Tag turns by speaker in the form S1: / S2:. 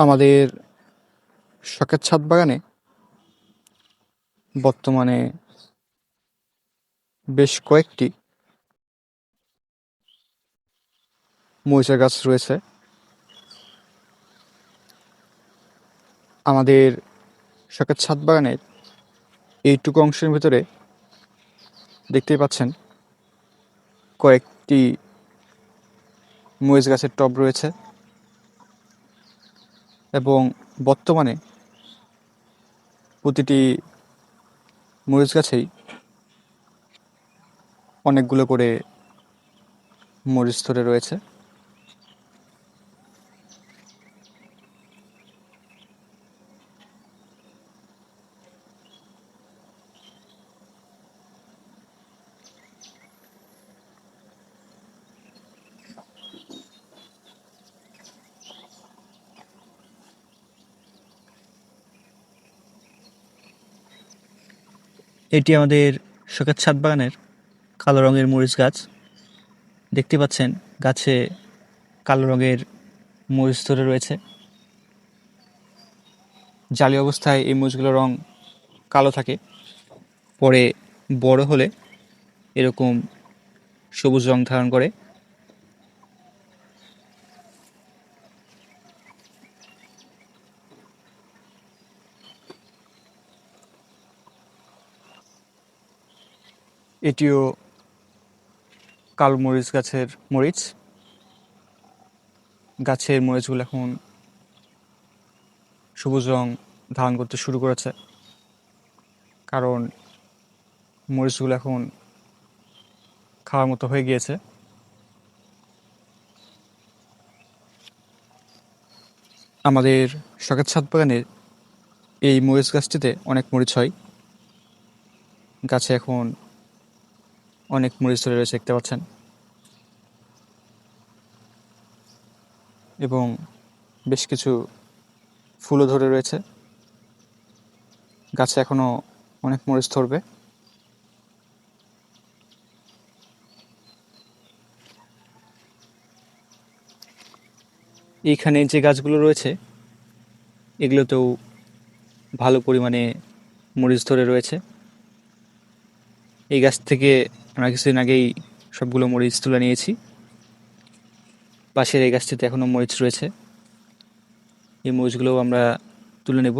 S1: আমাদের শখের ছাদ বাগানে বর্তমানে বেশ কয়েকটি মরিচা গাছ রয়েছে। আমাদের শখের ছাদ বাগানের এইটুকু অংশের ভিতরে দেখতেই পাচ্ছেন কয়েকটি মরিচ গাছের টব রয়েছে এবং বর্তমানে প্রতিটি মরিচ গাছেই অনেকগুলো করে মরিচ ধরে রয়েছে। এটি আমাদের শখের ছাদ বাগানের কালো রঙের মরিচ গাছ। দেখতে পাচ্ছেন গাছে কালো রঙের মরিচ ধরে রয়েছে। জালি অবস্থায় এই মরিচগুলোর রং কালো থাকে, পরে বড় হলে এরকম সবুজ রং ধারণ করে। এটিও কালো মরিচ গাছের মরিচ। গাছের মরিচগুলো এখন সবুজ রং ধারণ করতে শুরু করেছে, কারণ মরিচগুলো এখন খাওয়ার মতো হয়ে গিয়েছে। আমাদের শখের ছাদ বাগানের এই মরিচ গাছটিতে অনেক মরিচ হয়। গাছে এখন অনেক মরিচ ধরে রয়েছে দেখতে পাচ্ছেন, এবং বেশ কিছু ফুলও ধরে রয়েছে। গাছে এখনো অনেক মরিচ ধরবে। এইখানে যে গাছগুলো রয়েছে এগুলোতেও ভালো পরিমাণে মরিচ ধরে রয়েছে। এই গাছ থেকে আমরা কিছুদিন আগেই সবগুলো মরিচ তুলে নিয়েছি। পাশের এই গাছটিতে এখনো মরিচ রয়েছে, এই মরিচগুলোও আমরা তুলে নেব।